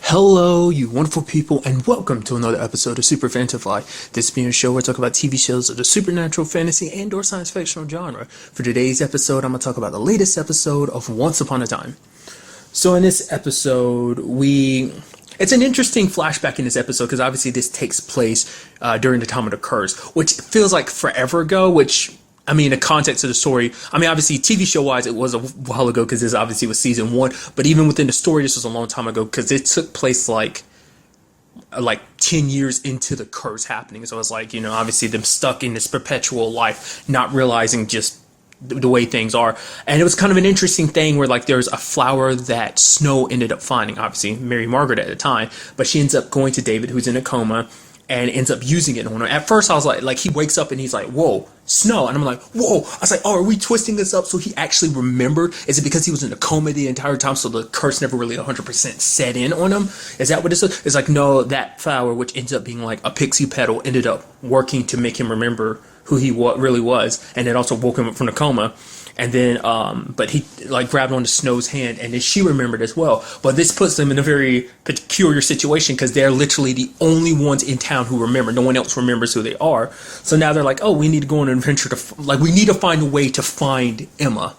Hello, you wonderful people, and welcome to another episode of Super-Fanta-Fi. This being a show where I talk about TV shows of the supernatural, fantasy, and/or science fiction genre. For today's episode, I'm going to talk about the latest episode of Once Upon a Time. So in this episode, it's an interesting flashback in this episode because obviously this takes place during the time of the curse, which feels like forever ago, which... I mean, the context of the story, obviously, TV show-wise, it was a while ago because this obviously was season 1. But even within the story, this was a long time ago because it took place like 10 years into the curse happening. So it's like, obviously them stuck in this perpetual life, not realizing just the way things are. And it was kind of an interesting thing where like there's a flower that Snow ended up finding, obviously Mary Margaret at the time. But she ends up going to David, who's in a coma, and ends up using it on her. At first I was like he wakes up and he's like, whoa, Snow. And I'm like, whoa. I was like, oh, are we twisting this up so he actually remembered? Is it because he was in a coma the entire time so the curse never really 100% set in on him? Is that what it is? It's like, no, that flower, which ends up being like a pixie petal, ended up working to make him remember who he really was, and it also woke him up from the coma. And then, but he like grabbed onto Snow's hand, and then she remembered as well. But this puts them in a very peculiar situation because they're literally the only ones in town who remember. No one else remembers who they are. So now they're like, oh, we need to go on an adventure we need to find a way to find Emma.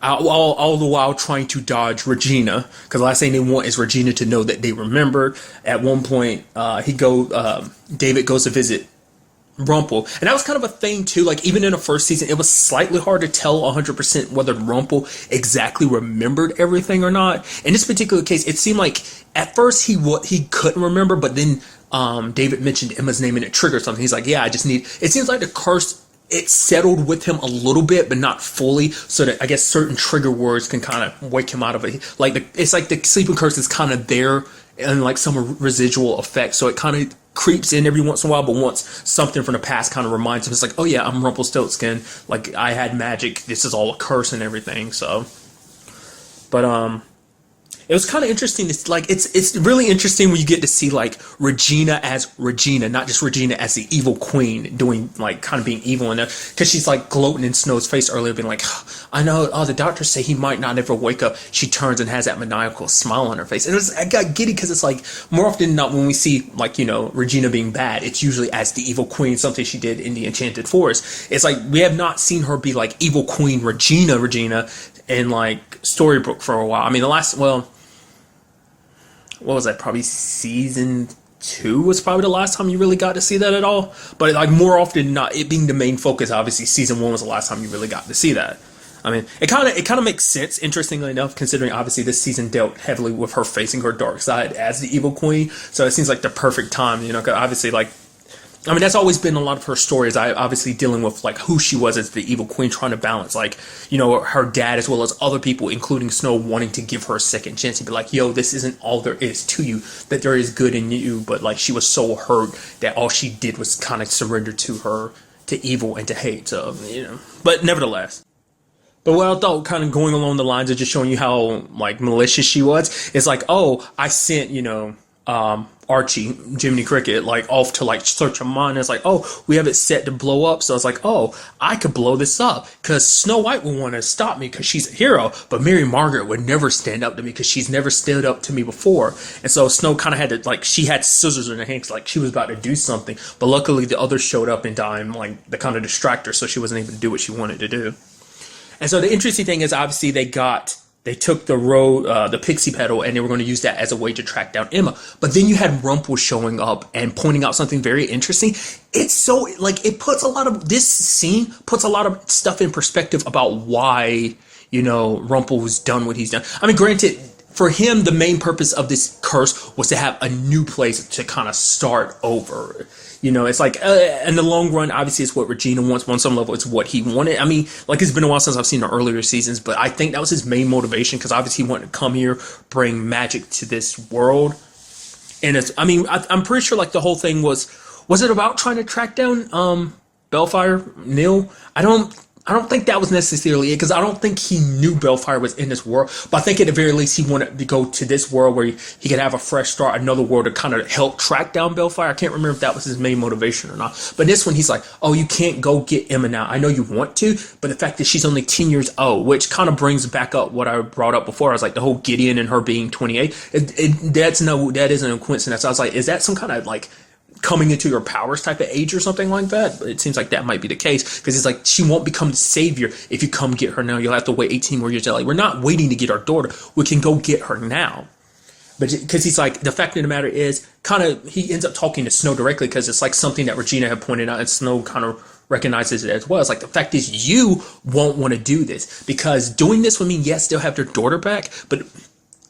All the while trying to dodge Regina, because the last thing they want is Regina to know that they remembered. At one point, David goes to visit Rumple, and that was kind of a thing too. Like even in the first season, it was slightly hard to tell 100% whether Rumple exactly remembered everything or not. In this particular case, it seemed like at first he couldn't remember, but then David mentioned Emma's name and it triggered something. He's like, yeah, I just need. It seems like the curse, it settled with him a little bit, but not fully. So that I guess certain trigger words can kind of wake him out of it. It's like the sleeping curse is kind of there and like some residual effect. So it kind of creeps in every once in a while, but once something from the past kind of reminds him, it's like, oh yeah, I'm Rumpelstiltskin. Like I had magic. This is all a curse and everything. So, but it was kind of interesting. It's really interesting when you get to see like Regina as Regina, not just Regina as the evil queen doing like kind of being evil in there, because she's like gloating in Snow's face earlier, being like, I know, oh, the doctors say he might not ever wake up. She turns and has that maniacal smile on her face, and I got giddy because it's like more often than not when we see like Regina being bad, it's usually as the evil queen, something she did in the Enchanted Forest. It's like we have not seen her be like evil queen Regina in like Storybook for a while. I mean, what was that? Probably season 2 was probably the last time you really got to see that at all. But like more often than not, it being the main focus, obviously season 1 was the last time you really got to see that. I mean, it kind of makes sense, interestingly enough, considering obviously this season dealt heavily with her facing her dark side as the evil queen. So it seems like the perfect time, because obviously that's always been a lot of her stories. Obviously dealing with like who she was as the evil queen, trying to balance like, her dad as well as other people, including Snow, wanting to give her a second chance and be like, yo, this isn't all there is to you, that there is good in you. But like she was so hurt that all she did was kind of surrender to evil and to hate. So, but nevertheless. But what I thought, kind of going along the lines of just showing you how like malicious she was, is like, oh, I sent, Archie, Jiminy Cricket, like off to like search a mine. It's like, oh, we have it set to blow up. So it's like, oh, I could blow this up because Snow White would want to stop me because she's a hero, but Mary Margaret would never stand up to me because she's never stood up to me before. And so Snow kind of had to, like, she had scissors in her hands, like she was about to do something, but luckily the others showed up in time, like the kind of distract her, so she wasn't able to do what she wanted to do. And so the interesting thing is, obviously they took the pixie petal, and they were going to use that as a way to track down Emma. But then you had Rumple showing up and pointing out something very interesting. It's so, like, this scene puts a lot of stuff in perspective about why, Rumple was done what he's done. I mean, granted, for him, the main purpose of this curse was to have a new place to kind of start over. It's like, in the long run, obviously it's what Regina wants. On some level, it's what he wanted. I mean, like, it's been a while since I've seen the earlier seasons, but I think that was his main motivation, because obviously he wanted to come here, bring magic to this world. And I'm pretty sure, like, the whole thing was it about trying to track down, Bellfire, Neil? I don't think that was necessarily it because I don't think he knew Bellfire was in this world. But I think at the very least he wanted to go to this world where he could have a fresh start, another world to kind of help track down Bellfire. I can't remember if that was his main motivation or not. But this one he's like, oh, you can't go get Emma now. I know you want to, but the fact that she's only 10 years old, which kind of brings back up what I brought up before. I was like, the whole Gideon and her being 28. That isn't a coincidence. I was like, is that some kind of like coming into your powers type of age or something like that? But it seems like that might be the case because it's like she won't become the savior if you come get her now. You'll have to wait 18 more years. Like, we're not waiting to get our daughter. We can go get her now. But because he's like, the fact of the matter is, kind of, he ends up talking to Snow directly because it's like something that Regina had pointed out and Snow kind of recognizes it as well. It's like, the fact is you won't want to do this because doing this would mean, yes, they'll have their daughter back, but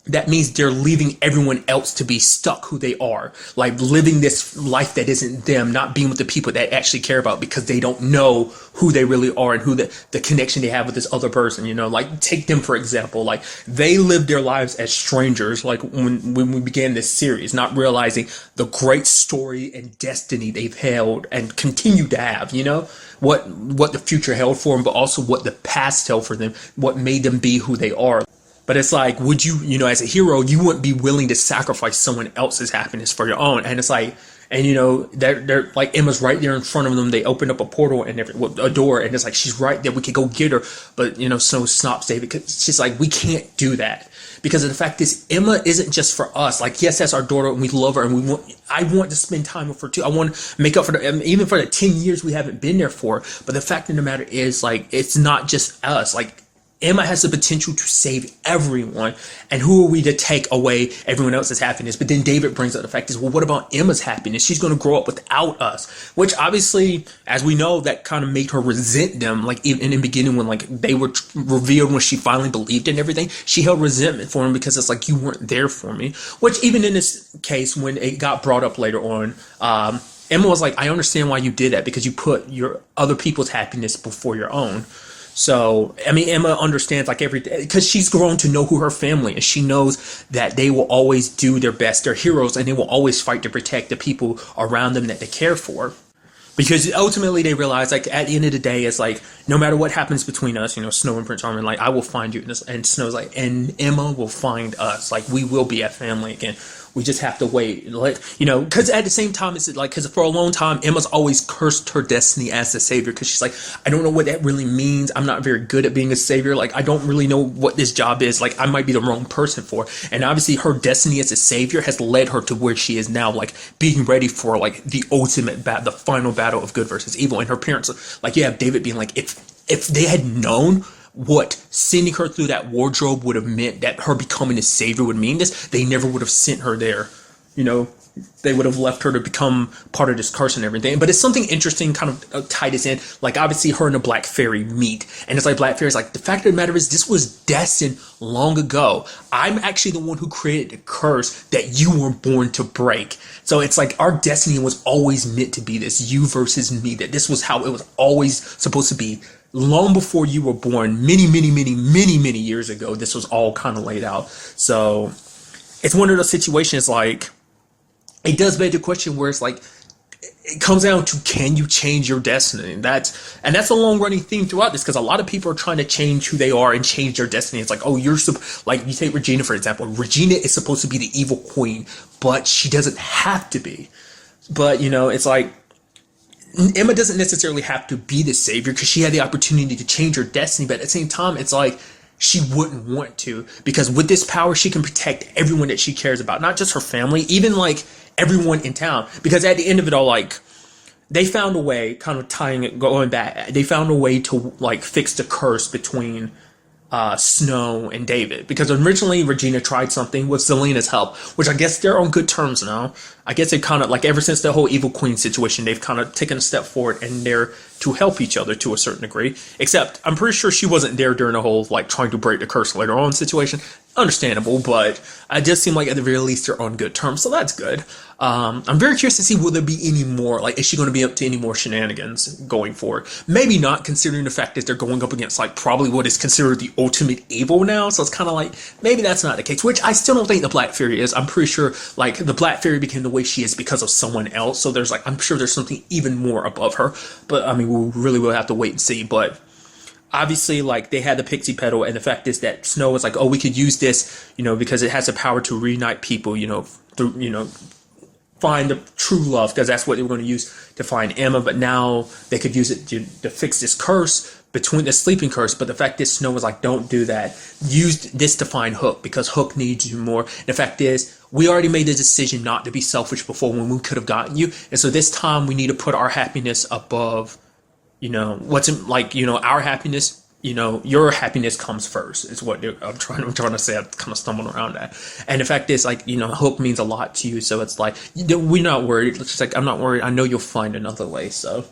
that means they're leaving everyone else to be stuck who they are, like living this life that isn't them, not being with the people that actually care about because they don't know who they really are and who the connection they have with this other person, you know. Like, take them for example. Like, they lived their lives as strangers, like when we began this series, not realizing the great story and destiny they've held and continue to have, you know, what the future held for them, but also what the past held for them, what made them be who they are. But it's like, would you, you know, as a hero, you wouldn't be willing to sacrifice someone else's happiness for your own. And it's like, and you know, they're like, Emma's right there in front of them. They opened up a portal and a door, and it's like, she's right there. We could go get her. But, you know, Snow stops David because she's like, we can't do that. Because of the fact is, Emma isn't just for us. Like, yes, that's our daughter and we love her and I want to spend time with her too. I want to make up for even for the 10 years we haven't been there for. But the fact of the matter is, like, it's not just us. Like, Emma has the potential to save everyone, and who are we to take away everyone else's happiness? But then David brings up the fact is, well, what about Emma's happiness? She's going to grow up without us, which obviously, as we know, that kind of made her resent them. Like, in the beginning, when like they were revealed, when she finally believed in everything, she held resentment for him because it's like, you weren't there for me. Which even in this case, when it got brought up later on, Emma was like, I understand why you did that because you put your other people's happiness before your own. So, I mean, Emma understands like because she's grown to know who her family is. She knows that they will always do their best. They're heroes and they will always fight to protect the people around them that they care for. Because ultimately they realize, like, at the end of the day, it's like, no matter what happens between us, you know, Snow and Prince Charming, like, I will find you. And Snow's like, and Emma will find us. Like, we will be a family again. We just have to wait. Like, you know, because at the same time, it's like, because for a long time, Emma's always cursed her destiny as the savior. Because she's like, I don't know what that really means. I'm not very good at being a savior. Like, I don't really know what this job is. Like, I might be the wrong person for it. And obviously, her destiny as a savior has led her to where she is now, like, being ready for, like, the ultimate the final battle of good versus evil. And her parents, like, you have David being like, if they had known what sending her through that wardrobe would have meant, that her becoming a savior would mean this, they never would have sent her there. You know, they would have left her to become part of this curse and everything. But it's something interesting, kind of tie this in. Like, obviously, her and the Black Fairy meet. And it's like, Black Fairy's like, the fact of the matter is, this was destined long ago. I'm actually the one who created the curse that you were born to break. So it's like, our destiny was always meant to be this, you versus me. That this was how it was always supposed to be. Long before you were born, many years ago, this was all kind of laid out. So it's one of those situations, like, it does beg the question where it's like, it comes down to, can you change your destiny? That's a long running theme throughout this, because a lot of people are trying to change who they are and change their destiny. It's like, oh, like, you take Regina, for example. Regina is supposed to be the evil queen, but she doesn't have to be. But, you know, it's like, Emma doesn't necessarily have to be the savior because she had the opportunity to change her destiny, but at the same time, it's like, she wouldn't want to, because with this power, she can protect everyone that she cares about, not just her family, even like everyone in town. Because at the end of it all, like, they found a way, kind of tying it, going back, they found a way to like fix the curse between Snow and David, because originally Regina tried something with Zelena's help, which I guess they're on good terms now. I guess they kind of, like, ever since the whole Evil Queen situation, they've kind of taken a step forward and they're to help each other to a certain degree. Except I'm pretty sure she wasn't there during the whole, like, trying to break the curse later on situation. Understandable, but it does seem like at the very least they're on good terms, so that's good. I'm very curious to see, will there be any more, like, is she going to be up to any more shenanigans going forward? Maybe not, considering the fact that they're going up against, like, probably what is considered the ultimate evil now, so it's kind of like, maybe that's not the case, which I still don't think the Black Fairy is. I'm pretty sure, like, the Black Fairy became the way she is because of someone else, so there's, like, I'm sure there's something even more above her, but, I mean, we really will have to wait and see. But obviously, like, they had the pixie pedal, and the fact is that Snow was like, oh, we could use this, because it has the power to reunite people, through, find the true love, because that's what they were going to use to find Emma. But now they could use it to fix this curse, between the sleeping curse. But the fact is, Snow was like, don't do that. Use this to find Hook, because Hook needs you more. And the fact is, we already made the decision not to be selfish before, when we could have gotten you. And so this time we need to put our happiness above, what's in, like, our happiness. Your happiness comes first, is what I'm trying to say. I kind of stumbled around that. And the fact is, like, Hook means a lot to you. So it's like, we're not worried. It's just like, I'm not worried. I know you'll find another way. So,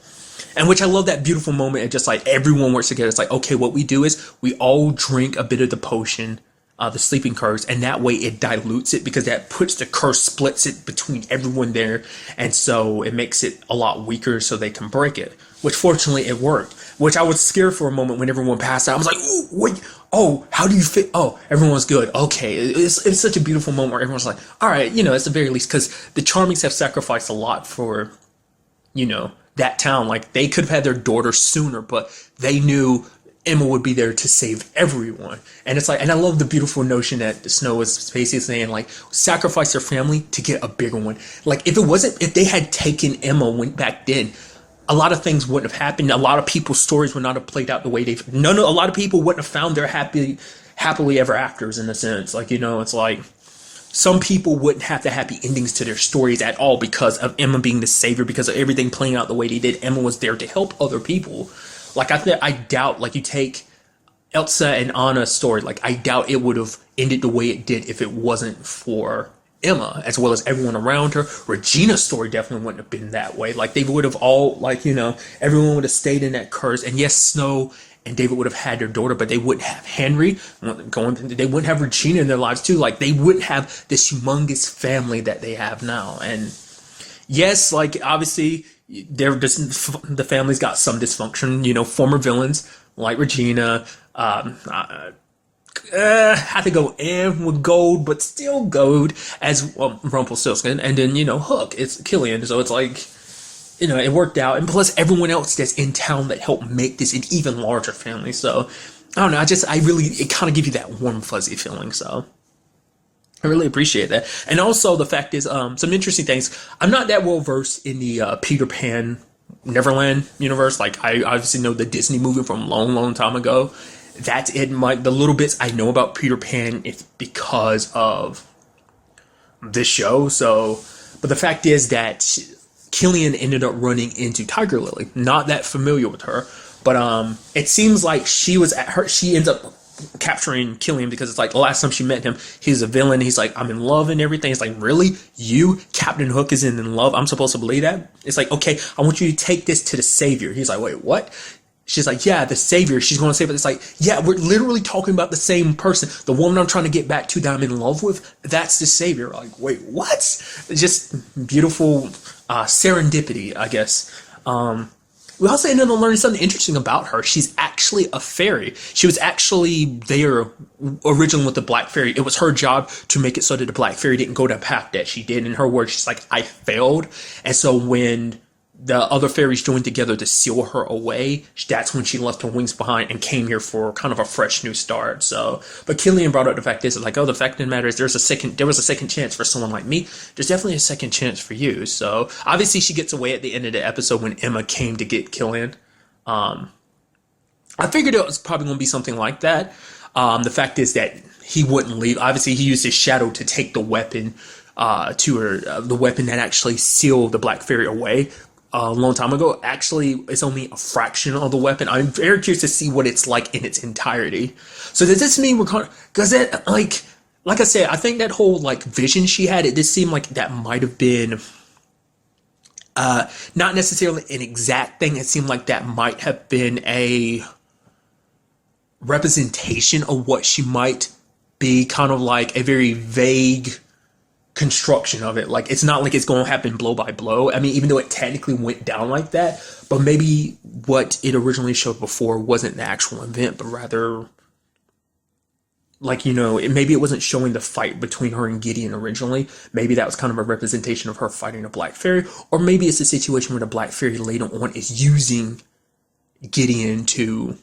and which I love that beautiful moment. It just like everyone works together. It's like, okay, what we do is we all drink a bit of the potion, the sleeping curse, and that way it dilutes it, because that puts the curse, splits it between everyone there. And so it makes it a lot weaker so they can break it, which fortunately it worked. Which I was scared for a moment when everyone passed out. I was like, "Ooh, wait, oh, how do you fit? Oh, everyone's good. Okay." It's such a beautiful moment where everyone's like, all right, at the very least, because the Charmings have sacrificed a lot for, that town. Like, they could have had their daughter sooner, but they knew Emma would be there to save everyone. And it's like, and I love the beautiful notion that Snow is basically saying, like, sacrifice their family to get a bigger one. Like, if they had taken Emma back then, a lot of things wouldn't have happened. A lot of people's stories would not have played out the way a lot of people wouldn't have found their happily ever afters, in a sense. Like, it's like, some people wouldn't have the happy endings to their stories at all, because of Emma being the savior, because of everything playing out the way they did. Emma was there to help other people. Like, I doubt, like, you take Elsa and Anna's story, like, I doubt it would have ended the way it did if it wasn't for Emma, as well as everyone around her. Regina's story definitely wouldn't have been that way. Like, they would have all, like, everyone would have stayed in that curse. And yes, Snow and David would have had their daughter, but they wouldn't have Henry they wouldn't have Regina in their lives too. Like, they wouldn't have this humongous family that they have now. And yes, like, obviously, the family's got some dysfunction. Former villains like Regina, had to go in with Gold, but still Gold as Rumpelstiltskin, and then Hook, it's Killian. So it's like, it worked out, and plus everyone else that's in town that helped make this an even larger family. So I don't know, it kind of gives you that warm fuzzy feeling. So I really appreciate that. And also the fact is, some interesting things. I'm not that well versed in the Peter Pan Neverland universe. Like, I obviously know the Disney movie from a long, long time ago. That's it. The little bits I know about Peter Pan is because of this show. So, but the fact is that Killian ended up running into Tiger Lily. Not that familiar with her, but it seems like she ends up capturing Killian, because it's like the last time she met him, he's a villain. He's like, I'm in love and everything. It's like, really? You, Captain Hook, is in love? I'm supposed to believe that? It's like, okay, I want you to take this to the savior. He's like, wait, what? She's like, yeah, the savior. She's going to save it. It's like, yeah, we're literally talking about the same person. The woman I'm trying to get back to, that I'm in love with, that's the savior. Like, wait, what? It's just beautiful serendipity, I guess. We also ended up learning something interesting about her. She's actually a fairy. She was actually there originally with the Black Fairy. It was her job to make it so that the Black Fairy didn't go the path that she did. In her words, she's like, I failed. And so when the other fairies joined together to seal her away, that's when she left her wings behind and came here for kind of a fresh new start. So, but Killian brought up the fact is, like, oh, the fact of the matter is there was a second chance for someone like me. There's definitely a second chance for you. So obviously she gets away at the end of the episode when Emma came to get Killian. I figured it was probably going to be something like that. The fact is that he wouldn't leave. Obviously he used his shadow to take the weapon to her, the weapon that actually sealed the Black Fairy away. A long time ago. Actually, it's only a fraction of the weapon. I'm very curious to see what it's like in its entirety. So does this mean we're kind of, because that, like I said, I think that whole like vision she had, it just seemed like that might have been not necessarily an exact thing. It seemed like that might have been a representation of what she might be, kind of like a very vague construction of it. Like, it's not like it's going to happen blow by blow. I mean, even though it technically went down like that, but maybe what it originally showed before wasn't the actual event, but rather, like, maybe it wasn't showing the fight between her and Gideon originally. Maybe that was kind of a representation of her fighting a Black Fairy, or maybe it's a situation where the Black Fairy later on is using Gideon to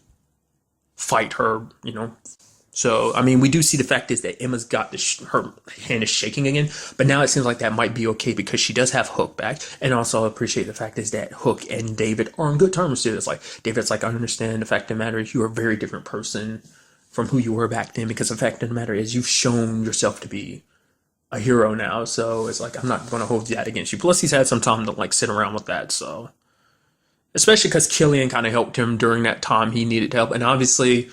fight her, So, I mean, we do see the fact is that Emma's got her hand is shaking again, but now it seems like that might be okay because she does have Hook back. And also appreciate the fact is that Hook and David are on good terms too. It's like, David's like, I understand the fact of the matter is you are a very different person from who you were back then, because the fact of the matter is you've shown yourself to be a hero now. So it's like, I'm not going to hold that against you. Plus he's had some time to like sit around with that. So, especially because Killian kind of helped him during that time he needed help. And obviously,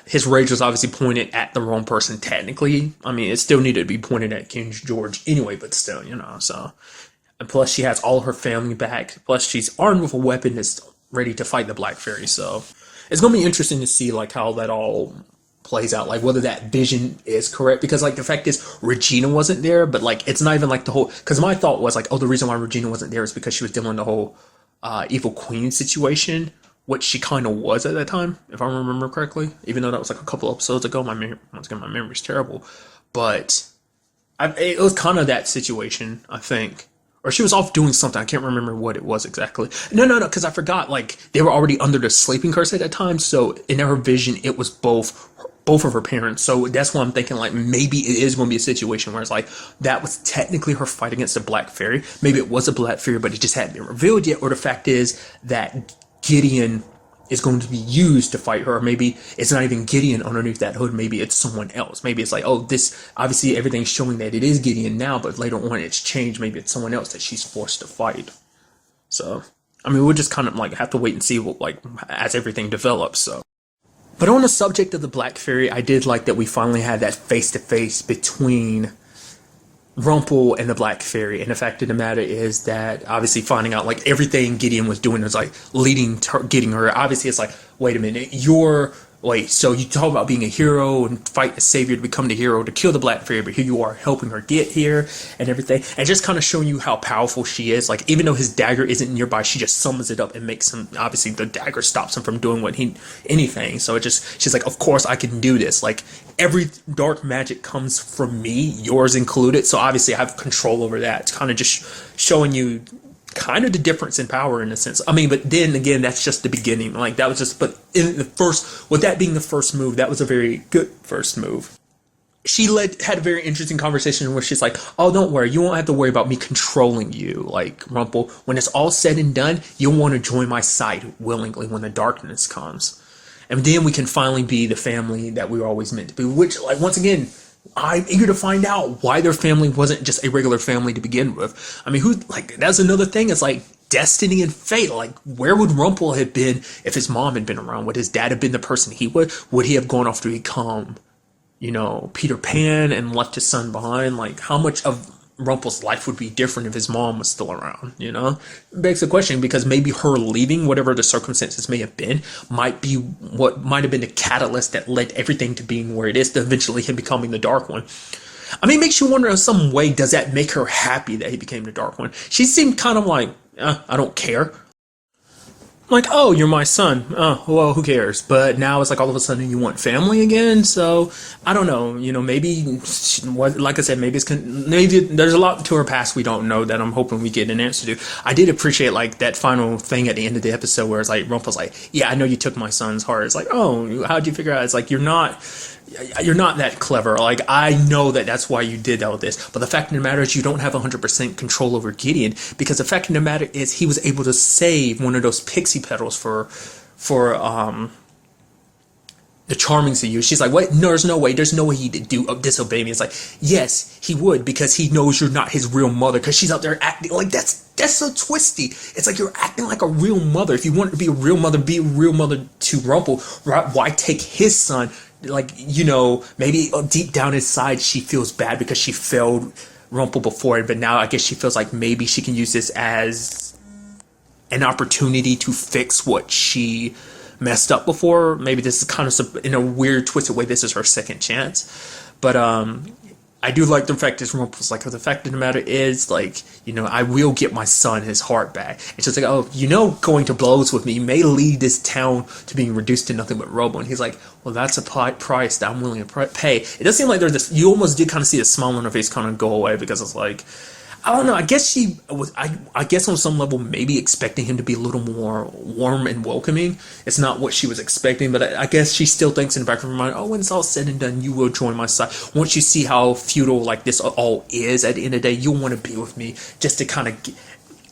his rage was obviously pointed at the wrong person technically. I mean, it still needed to be pointed at King George anyway, but still, so. And plus she has all her family back. Plus she's armed with a weapon that's ready to fight the Black Fairy. So it's going to be interesting to see like how that all plays out, like whether that vision is correct, because like the fact is Regina wasn't there, but like it's not even like the whole, because my thought was like, oh, the reason why Regina wasn't there is because she was dealing with the whole evil queen situation, which she kind of was at that time, if I remember correctly, even though that was like a couple episodes ago. Once again, my memory's terrible, but it was kind of that situation, I think. Or she was off doing something. I can't remember what it was exactly. No, because I forgot, like, they were already under the sleeping curse at that time, so in her vision, it was both of her parents. So that's why I'm thinking, like, maybe it is going to be a situation where it's like, that was technically her fight against the Black Fairy. Maybe it was a Black Fairy, but it just hadn't been revealed yet. Or the fact is that Gideon is going to be used to fight her. Or maybe it's not even Gideon underneath that hood. Maybe it's someone else. Maybe it's like, oh, this, obviously everything's showing that it is Gideon now, but later on it's changed. Maybe it's someone else that she's forced to fight. So, I mean, we'll just kind of like have to wait and see what, like, as everything develops. So, but on the subject of the Black Fairy, I did like that we finally had that face-to-face between Rumple and the Black Fairy. And the fact of the matter is that obviously finding out like everything Gideon was doing was like leading to getting her. Obviously it's like, wait a minute, so you talk about being a hero and fight a savior to become the hero to kill the Black Fairy, but here you are helping her get here and everything, and just kind of showing you how powerful she is. Like, even though his dagger isn't nearby, she just summons it up and makes him, obviously the dagger stops him from doing anything. So she's like, of course I can do this. Like, every dark magic comes from me, yours included. So obviously I have control over that. It's kind of just showing you kind of the difference in power in a sense. I mean, but then again, that's just the beginning. Like, that was just, but in the first, with that being the first move, that was a very good first move. She had a very interesting conversation where she's like, oh, don't worry, you won't have to worry about me controlling you. Like, Rumple, when it's all said and done, you'll want to join my side willingly when the darkness comes. And then we can finally be the family that we were always meant to be, which, like, once again, I'm eager to find out why their family wasn't just a regular family to begin with. I mean, that's another thing. It's like destiny and fate. Like, where would Rumple have been if his mom had been around? Would his dad have been the person he would? Would he have gone off to become, Peter Pan and left his son behind? Like, how much of Rumple's life would be different if his mom was still around, It begs the question, because maybe her leaving, whatever the circumstances may have been, might be what might have been the catalyst that led everything to being where it is, to eventually him becoming the Dark One. I mean, it makes you wonder in some way, does that make her happy that he became the Dark One? She seemed kind of like, I don't care. Like, oh, you're my son. Oh, well, who cares? But now it's like all of a sudden you want family again. So I don't know. Maybe, like I said, maybe there's a lot to her past we don't know that I'm hoping we get an answer to. I did appreciate like that final thing at the end of the episode where it's like Rumple's like, yeah, I know you took my son's heart. It's like, oh, how'd you figure out? It's like, you're not that clever. Like, I know that's why you did all this. But the fact of the matter is you don't have 100% control over Gideon, because the fact of the matter is he was able to save one of those pixie petals for the Charmings to use. She's like, wait, no, there's no way he'd disobey me. It's like, yes, he would, because he knows you're not his real mother, because she's out there acting like that's so twisty. It's like, you're acting like a real mother. If you want to be a real mother to Rumple. Why take his son? Like, maybe deep down inside she feels bad because she failed Rumple before it, but now I guess she feels like maybe she can use this as an opportunity to fix what she messed up before. Maybe this is kind of, in a weird twisted way, this is her second chance. But I do like the fact that Rumple's like, the fact of the matter is, like, I will get my son his heart back. It's just like, oh, going to blows with me may lead this town to being reduced to nothing but rubble. And he's like, well, that's a price that I'm willing to pay. It does seem like there's this, you almost did kind of see a smile on her face kind of go away, because it's like, I don't know. I guess she was. I guess on some level, maybe expecting him to be a little more warm and welcoming. It's not what she was expecting, but I guess she still thinks in the back of her mind, "Oh, when it's all said and done, you will join my side. Once you see how futile like this all is, at the end of the day, you'll want to be with me." Just to kind of,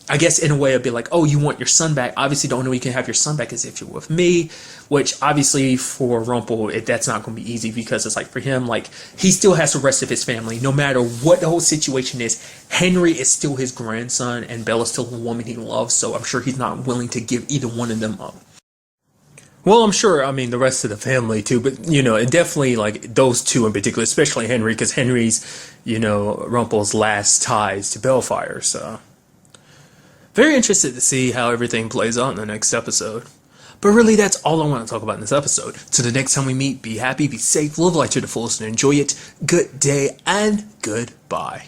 I guess, in a way, I'd be like, "Oh, you want your son back? Obviously, the only way you can have your son back is if you're with me." Which obviously for Rumpel, that's not going to be easy because it's like for him, like he still has the rest of his family. No matter what the whole situation is, Henry is still his grandson, and Bella's still the woman he loves. So I'm sure he's not willing to give either one of them up. Well, I'm sure. I mean, the rest of the family too, but it definitely like those two in particular, especially Henry, because Henry's, Rumpel's last ties to Bellfire. So very interested to see how everything plays out in the next episode. But really, that's all I want to talk about in this episode. So the next time we meet, be happy, be safe, live life to the fullest, and enjoy it. Good day and goodbye.